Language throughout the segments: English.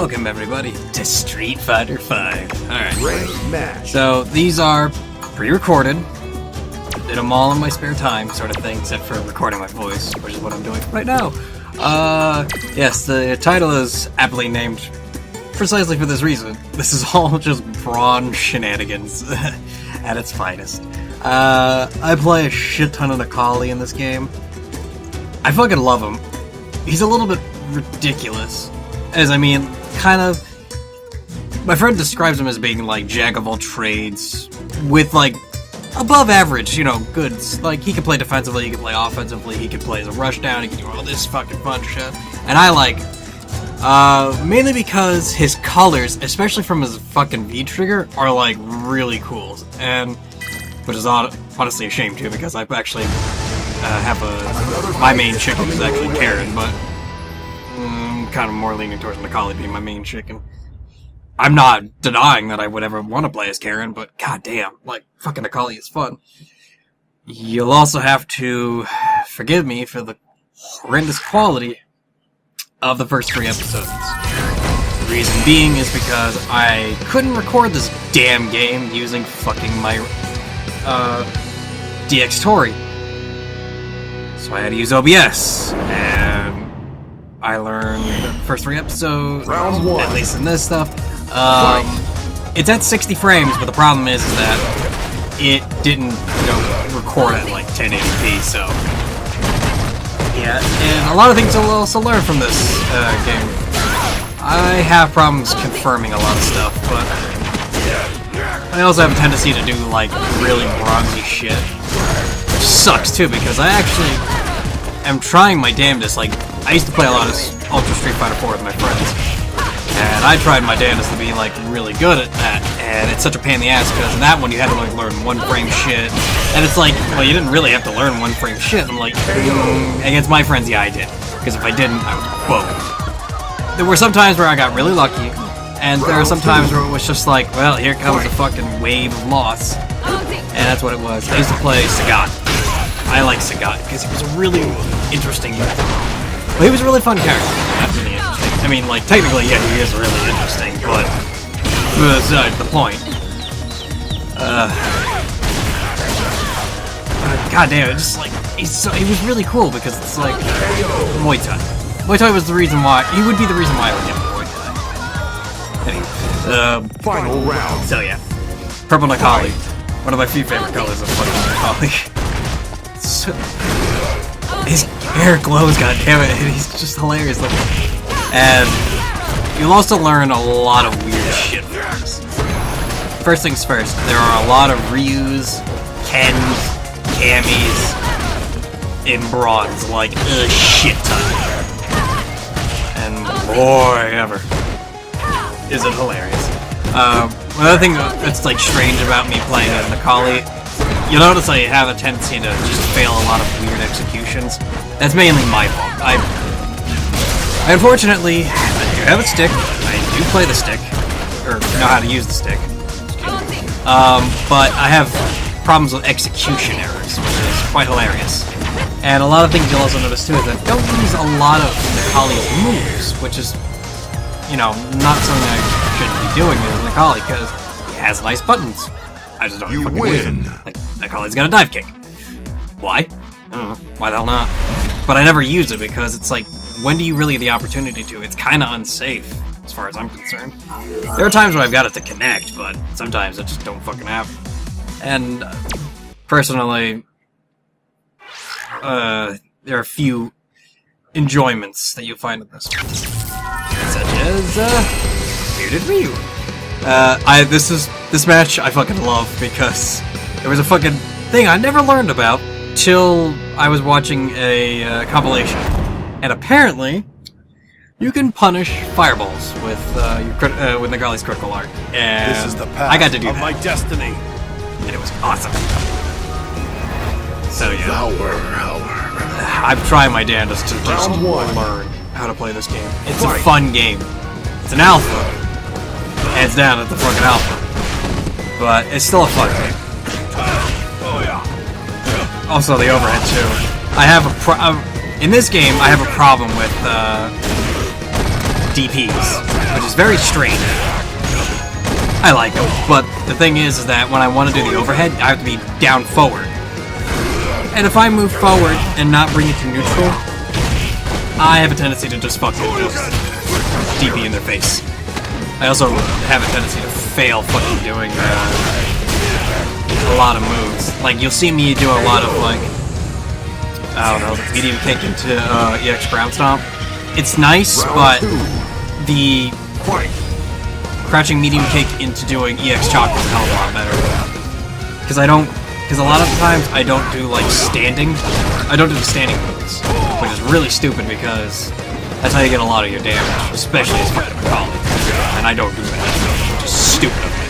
welcome everybody to Street Fighter V. Alright, Great match. so these are pre-recorded. Did them all in my spare time, sort of thing, except for recording my voice, which is what I'm doing right now. Yes, the title is aptly named precisely for this reason. This is all just brawn shenanigans at its finest. I play a shit ton of Necalli in this game. I fucking love him. He's a little bit ridiculous. As I mean, kind of... My friend describes him as being, like, jack of all trades, with, like, above average, you know, goods. Like, he can play defensively, he can play offensively, he can play as a rushdown, he can do all this fucking fun shit. And I like... mainly because his colors, especially from his fucking V-trigger, are, like, really cool. And... which is honestly a shame, too, because I actually have a... my main chicken is actually Karen, but... kind of more leaning towards Necalli being my main chicken. I'm not denying that I would ever want to play as Karen, but goddamn, like, fucking Necalli is fun. You'll also have to forgive me for the horrendous quality of the first 3 episodes. The reason being is because I couldn't record this damn game using fucking my, DX Tori. So I had to use OBS, and I learned the first 3 episodes, at least in this stuff. It's at 60 frames, but the problem is that it didn't, you know, record at like 1080p, so... yeah, and a lot of things I'll also learn from this game. I have problems confirming a lot of stuff, but I also have a tendency to do, like, really bronzy shit. Which sucks, too, because I actually am trying my damnedest. Like, I used to play a lot of Ultra Street Fighter 4 with my friends, and I tried my damnedest to be, like, really good at that, and it's such a pain in the ass, because in that one you had to, like, learn 1-frame shit, and it's like, well, you didn't really have to learn 1-frame shit. I'm like, against my friends, yeah, I did, because if I didn't, I was boned. There were some times where I got really lucky, and there are some times where it was just like, well, here comes a fucking wave of loss, and that's what it was. I used to play Sagat. I like Sagat, because he was a really interesting... well, he was a really fun character. Not really interesting. I mean, like, technically, yeah, he is really interesting, but besides the point. God damn it, just like, he was really cool, because it's like, Muay Thai. Muay Thai was the reason why, he would be the reason why I would get Muay Thai. Anyway, Final round. so yeah. Purple Necalli. One of my few favorite colors of fucking Necalli. So, his hair glows, goddammit, and he's just hilarious looking. And you'll also learn a lot of weird shit from this. First things first, there are a lot of Ryus, Kens, Camis in bronze, like a shit ton. And boy, ever is it hilarious. Another thing that's like strange about me playing as Necalli, you'll notice I have a tendency to just fail a lot of weird executions. That's mainly my fault. I unfortunately, I do have a stick. I do play the stick, or know how to use the stick. But I have problems with execution errors, which is quite hilarious. And a lot of things you'll also notice too is that I don't use a lot of Necalli's moves, which is, you know, not something I should be doing with Necalli, because he has nice buttons. I just don't fucking use them. Like, Necalli's got a dive kick. Why? I don't know. Why the hell not? But I never use it because it's like, when do you really get the opportunity to? It's kind of unsafe, as far as I'm concerned. There are times where I've got it to connect, but sometimes I just don't fucking happen. And, personally, there are a few enjoyments that you'll find in this one. Such as, Bearded Ryu. This match I fucking love because there was a fucking thing I never learned about till I was watching a compilation. And apparently, you can punish fireballs with Necalli's critical art. And This is the path I got to do of that. my destiny. And it was awesome. So yeah. Devour. I'm trying my damnedest to just Round 1. learn how to play this game. It's a fun game. It's an alpha. Hands down, it's the fucking alpha. But it's still a fun game. Also, the overhead too. I have a in this game. I have a problem with DPs, which is very strange. I like them, but the thing is that when I want to do the overhead, I have to be down forward. And if I move forward and not bring it to neutral, I have a tendency to just fucking just DP in their face. I also have a tendency to fail fucking doing a lot of moves. Like, you'll see me do a lot of, like, I don't know, medium kick into EX ground stomp. It's nice, but the crouching medium kick into doing EX chalk is a hell of a lot better. Because a lot of times I don't do, like, I don't do the standing moves, which is really stupid because that's how you get a lot of your damage, especially as fighting Necalli. And I don't do that, which is stupid of me.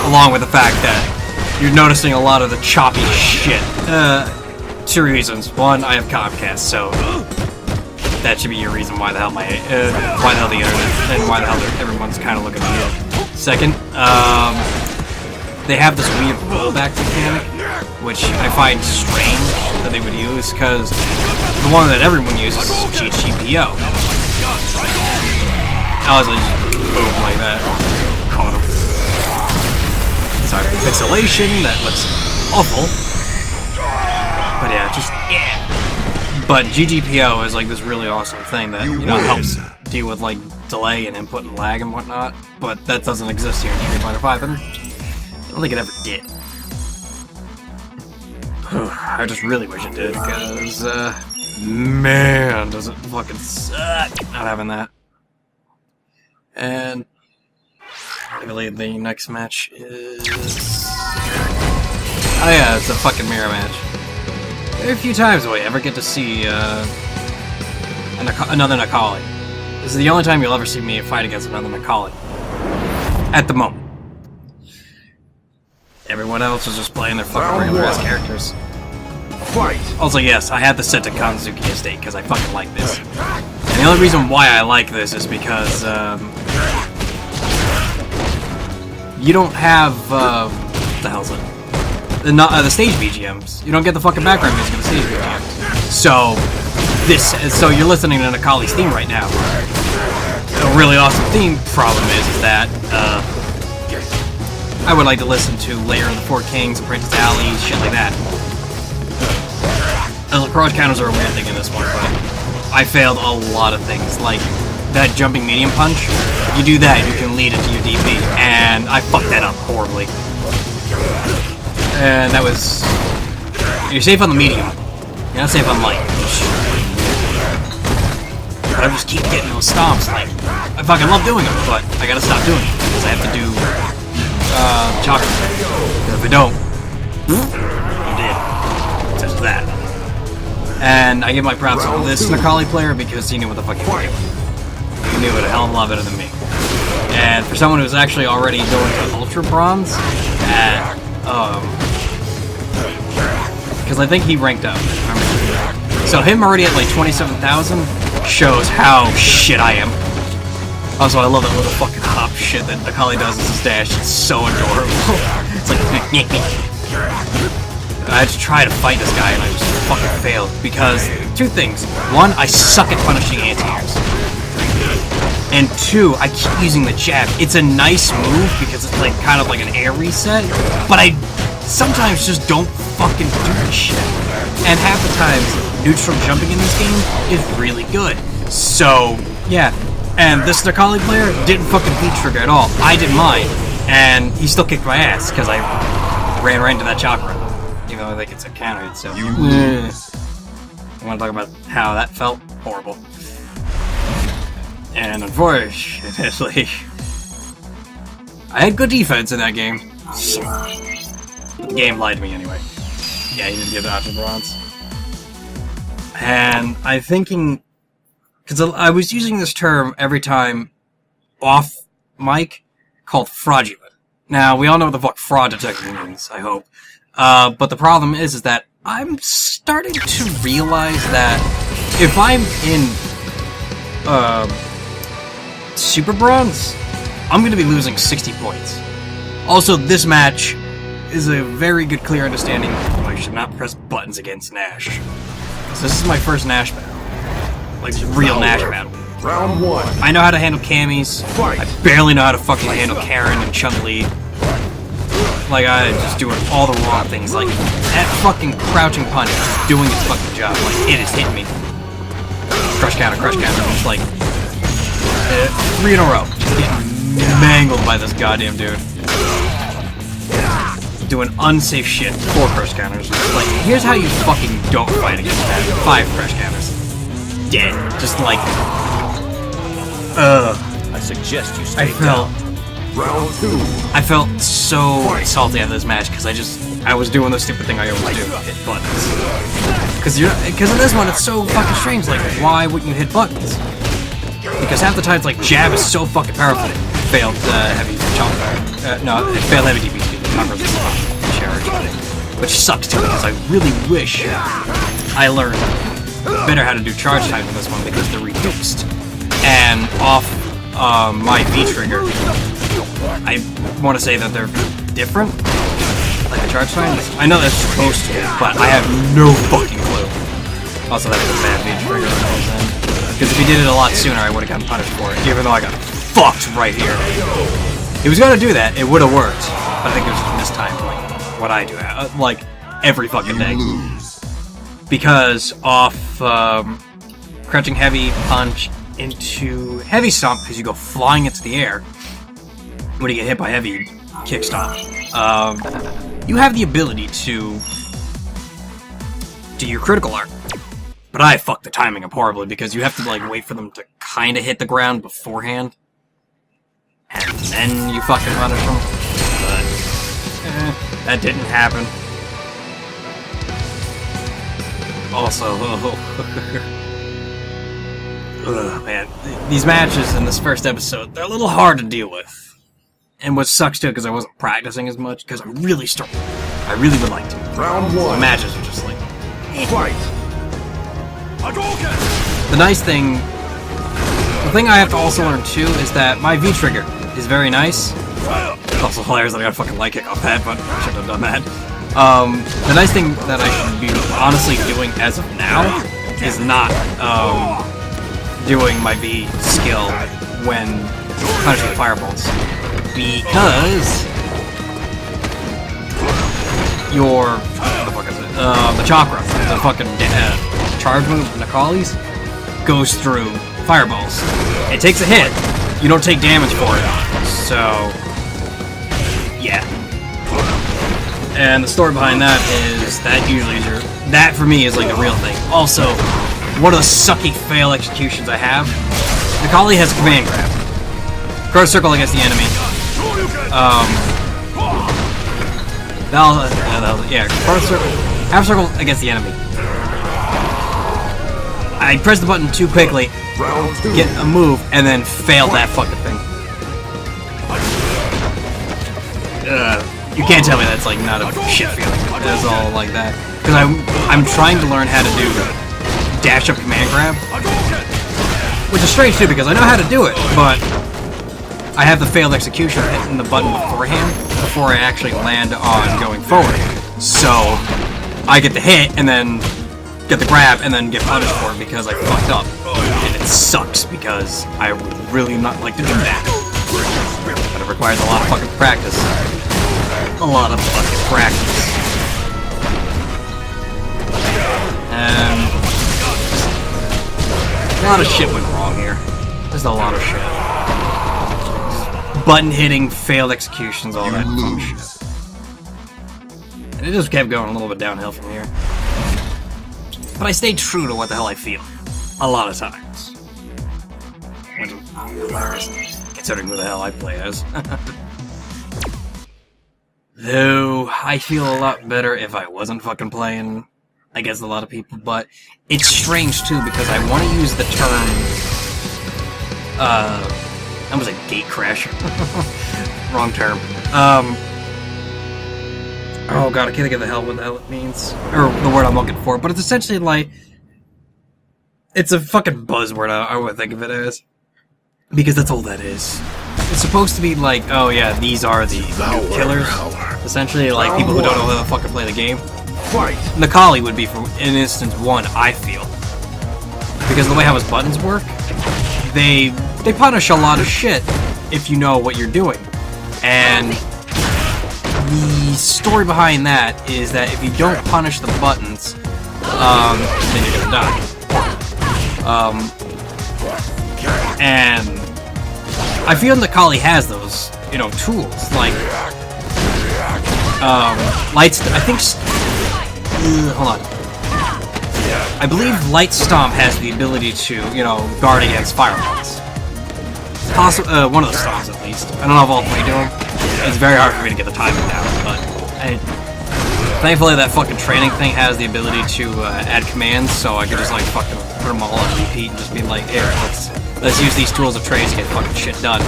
Along with the fact that you're noticing a lot of the choppy shit. 2 reasons. One, I have Comcast, so that should be your reason why the hell the internet and why the hell everyone's kind of looking weird. Second, they have this weird rollback mechanic, which I find strange that they would use, because the one that everyone uses is GGPO. I was like, boom, like that. Caught him. Sorry for the pixelation, that looks awful. But yeah, But GGPO is like this really awesome thing that, you know, helps deal with like delay and input and lag and whatnot, but that doesn't exist here in Street Fighter 5, and I don't think it ever did. I just really wish it did, because, man, does it fucking suck not having that. And I believe the next match is... Oh yeah, it's a fucking mirror match. Very few times will we ever get to see another Necalli. This is the only time you'll ever see me fight against another Necalli. At the moment. Everyone else is just playing their fucking regular-ass characters. Fight. Also, yes, I had this set to Kanzuki Estate because I fucking like this. And the only reason why I like this is because, you don't have, what the hell's it? The stage BGMs. You don't get the fucking background music of the stage BGMs. So you're listening to Necalli's theme right now. A really awesome theme. Problem is that, I would like to listen to Lair of the Four Kings, Princess Alley, shit like that. The lacrosse counters are a weird thing in this one, but I failed a lot of things. Like, that jumping medium punch, you do that, you can lead into your DP, and I fucked that up horribly. And that was... You're safe on the medium. You're not safe on light. But I just keep getting those stomps, like... I fucking love doing them, but I gotta stop doing it, because I have to do... chocolate. If I don't... I'm dead. Such as that. And I give my props to this Necalli player because he knew what the fuck he was doing. He knew it a hell of a lot better than me. And for someone who's actually already going to Ultra Bronze, at, because I think he ranked up. So him already at like 27,000 shows how shit I am. Also, I love that little fucking hop shit that Necalli does as his dash. It's so adorable. It's like, I had to try to fight this guy and I just fucking failed because 2 things. 1, I suck at punishing anti-airs. And 2, I keep using the jab. It's a nice move because it's like kind of like an air reset, but I sometimes just don't fucking do this shit. And half the times, neutral jumping in this game is really good. So, yeah. And this Necalli player didn't fucking beat trigger at all. I did mine, and he still kicked my ass because I ran right into that chakra. Even though I think it's a counter, so you lose. I want to talk about how that felt horrible. And unfortunately, I had good defense in that game. The game lied to me anyway. Yeah, he didn't give the option bronze. And I'm thinking, because I was using this term every time off mic, called fraudulent. Now, we all know what the fuck fraud detecting means, I hope. But the problem is that I'm starting to realize that if I'm in, Super Bronze, I'm gonna be losing 60 points. Also, this match is a very good, clear understanding of I should not press buttons against Nash. So this is my first Nash battle. Like, real Nash battle. Round 1. I know how to handle Camis. Fight. I barely know how to fucking handle Karen and Chun-Li. Like, I just doing all the wrong things. Like, that fucking crouching punch is doing its fucking job. Like, it is hitting me. Crush counter, crush counter. It's like, 3 in a row. Just getting mangled by this goddamn dude. Doing unsafe shit. 4 crush counters. Like, here's how you fucking don't fight against that. 5 crush counters. Dead. Just like, I suggest you stay down. Round 2. I felt so salty after this match because I was doing the stupid thing I always do, hit buttons. Because in this one it's so fucking strange. Like, why wouldn't you hit buttons? Because half the time it's like jab is so fucking powerful. Failed heavy chop. No, it failed heavy DP. Which sucks too because I really wish I learned better how to do charge time in this one because they're reduced. And off my V trigger, I want to say that they're different, like the charge times. I know they're supposed to, but I have no fucking clue. Also, that was a bad V trigger when I was in. Because if he did it a lot sooner, I would have gotten punished for it, even though I got fucked right here. He was gonna do that, it would have worked, but I think it was just mistimed, like what I do, like every fucking day. Because off crouching heavy punch into heavy stomp, because you go flying into the air when you get hit by heavy kick stomp, you have the ability to do your critical art. But I fucked the timing up horribly because you have to like wait for them to kind of hit the ground beforehand, and then you fucking punish them. But that didn't happen. Also, man, these matches in this first episode, they're a little hard to deal with. And what sucks too, because I wasn't practicing as much, because I really would like to. Round 1. The matches are just like, Fight. the nice thing, the thing I have to also learn too, is that my V-trigger is very nice. It's also hilarious that I got a fucking light kick off that, but I shouldn't have done that. The nice thing that I should be honestly doing as of now is not doing my V skill when punishing fireballs. Because your, what the fuck is it? The chakra, the fucking charge move, Necalli's, goes through fireballs. It takes a hit, you don't take damage for it. So, yeah. And the story behind that is that usually is that for me is like the real thing. Also, one of the sucky fail executions I have, Necalli has command grab. Cross circle against the enemy. Cross circle, half circle against the enemy. I pressed the button too quickly, get a move, and then failed that fucking thing. You can't tell me that's like not a shit feeling. It's all like that. Because I'm trying to learn how to do dash up command grab, which is strange too because I know how to do it, but I have the failed execution hitting the button beforehand before I actually land on going forward. So I get the hit and then get the grab and then get punished for it because I fucked up. And it sucks because I would really not like to do that. But it requires a lot of fucking practice. A lot of fucking practice. And a lot of shit went wrong here. There's a lot of shit. Button hitting, failed executions, all that fun shit. And it just kept going a little bit downhill from here. But I stayed true to what the hell I feel. A lot of times. Which is hilarious, considering who the hell I play as. Though, I feel a lot better if I wasn't fucking playing against a lot of people, but it's strange too, because I want to use the term, that was a gate crasher. Wrong term. Oh god, I can't think of what the hell it means. Or the word I'm looking for, but it's essentially like, it's a fucking buzzword I would think of it as. Because that's all that is. It's supposed to be like, oh yeah, these are the new killers. Essentially, like, people who don't know how to fucking play the game. Necalli would be, for in instance 1, I feel. Because the way how his buttons work, they punish a lot of shit if you know what you're doing. And the story behind that is that if you don't punish the buttons, then you're gonna die. And I feel Necalli has those, you know, tools, like, Lights, I think, hold on. I believe Light Stomp has the ability to, you know, guard against fireballs. One of the stomps, at least. I don't know if all three do them. It's very hard for me to get the timing down, but thankfully that fucking training thing has the ability to add commands, so I could just like fucking put them all on repeat and just be like, here, let's use these tools of trade to get fucking shit done.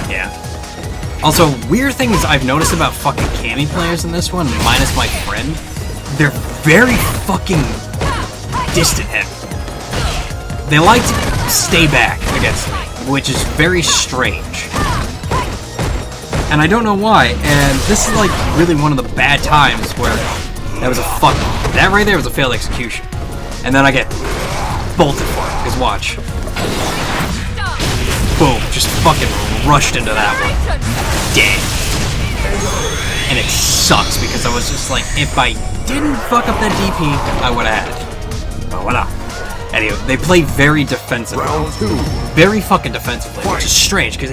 Yeah. Also, weird things I've noticed about fucking Cammy players in this one, minus my friend, they're very fucking distant heavy. They like to stay back against me, which is very strange. And I don't know why, and this is like really one of the bad times where that right there was a failed execution. And then I get bolted for it, because watch. Boom, just fucking rushed into that one. Dead. And it sucks, because I was just like, if I didn't fuck up that DP, I would have had it. But what up? Anyway, they play very defensively. Very fucking defensively, which is strange, because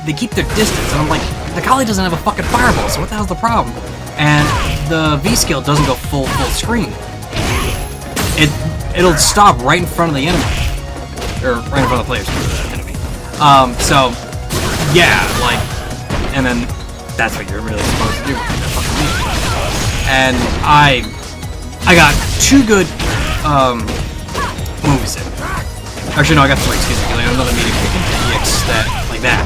they keep their distance, and I'm like, Necalli doesn't have a fucking fireball, so what the hell's the problem? And the V-skill doesn't go full screen. It'll stop right in front of the enemy. Or right in front of the player's enemy. So, yeah, like, and then that's what you're really supposed to do. And I got 2 good, moves in. Actually, no, I got 3, excuse me, because I got another medium EX like that.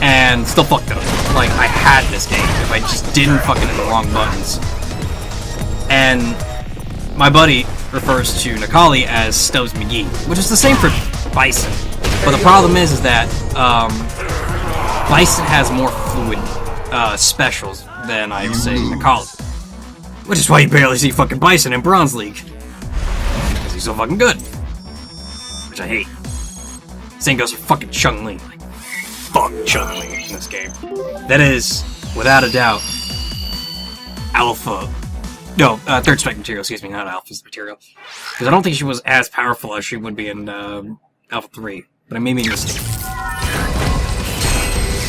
And still fucked up. Like, I had this game if I just didn't fucking hit the wrong buttons. And my buddy refers to Necalli as Stubbs McGee, which is the same for Bison. But the problem is that Bison has more fluid specials than I'd say Necalli. Which is why you barely see fucking Bison in Bronze League. Because he's so fucking good. Which I hate. Same goes for fucking Chun-Li. Like, fuck Chun-Li in this game. That is, without a doubt, Alpha. No, third spec material, excuse me, not Alpha's material. Because I don't think she was as powerful as she would be in Alpha 3. But I may be mistaken.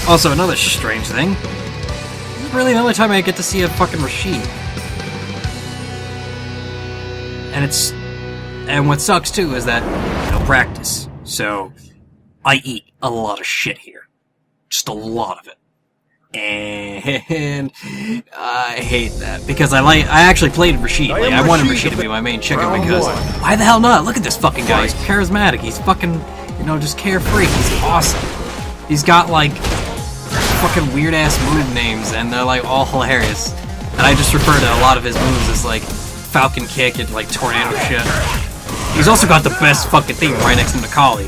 Also, another strange thing. This is really the only time I get to see a fucking Rashid. And what sucks too is that no practice. So I eat a lot of shit here. Just a lot of it. And I hate that. Because I actually played Rashid. Like, I wanted Rashid to be my main chicken because why the hell not? Look at this fucking guy. He's charismatic. He's fucking, you know, just carefree. He's awesome. He's got like fucking weird ass move names and they're like all hilarious. And I just refer to a lot of his moves as like Falcon Kick and like Tornado shit. He's also got the best fucking theme right next to Necalli.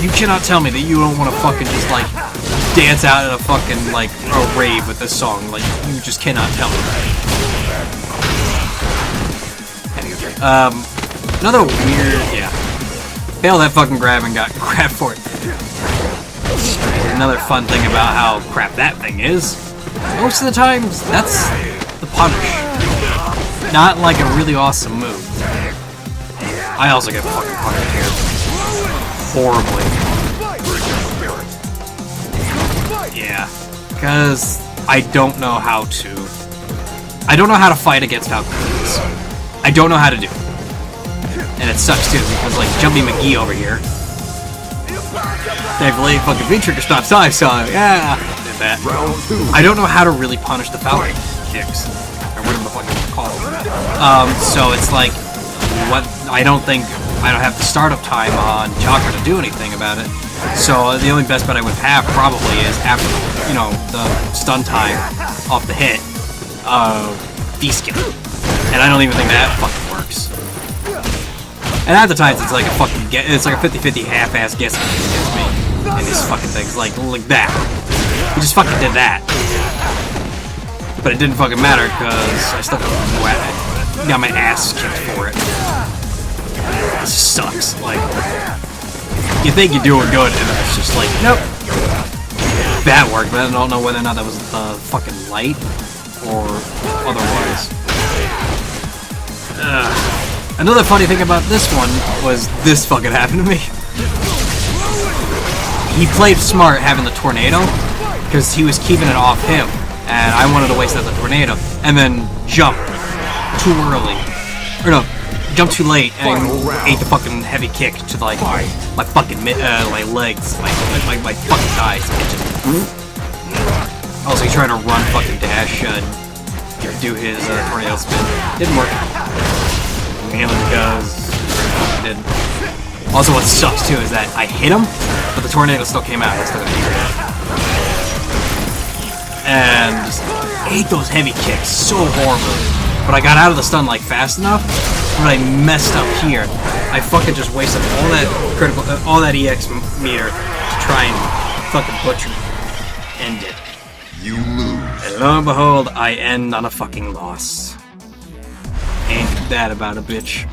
You cannot tell me that you don't want to fucking just like dance out at a fucking like a rave with this song. Like you just cannot tell me. Anyway, another weird, yeah. Failed that fucking grab and got grabbed for it. Another fun thing about how crap that thing is. Most of the times, that's the punish. Not like a really awesome move. I also get fucking punished here. Horribly. Yeah. Because I don't know how to... I don't know how to fight against Falcons. I don't know how to do it. And it sucks too, because like Jumpy McGee over here. Thankfully, fucking V-Trigger stops time, so yeah, did that. I don't know how to really punish the Falcon kicks. Or whatever the fuck it's called. So it's like, I don't have the startup time on Chakra to do anything about it. So the only best bet I would have probably is after, you know, the stun time off the hit, D-skill. And I don't even think that fucking works. And at the times it's like a fucking it's like a 50-50 half-ass guessing against me in these fucking things, like that. He just fucking did that. But it didn't fucking matter because I still got my ass kicked for it. This sucks. Like, you think you're doing good, and then it's just like, nope. That worked, but I don't know whether or not that was the fucking light or otherwise. Another funny thing about this one was this fucking happened to me. He played smart having the tornado because he was keeping it off him, and I wanted to waste out the tornado and then jump too early, or no, jump too late and ate the fucking heavy kick to like my fucking my legs, my fucking thighs. Also, he tried to run fucking dash and do his tornado spin. Didn't work. Mainly because it didn't. Also, what sucks too is that I hit him, but the tornado still came out. I still got hit. And just ate those heavy kicks so horribly. But I got out of the stun like fast enough, but I messed up here. I fucking just wasted all that critical, all that EX meter to try and fucking butcher end it. You lose. And lo and behold, I end on a fucking loss. Ain't that about a bitch?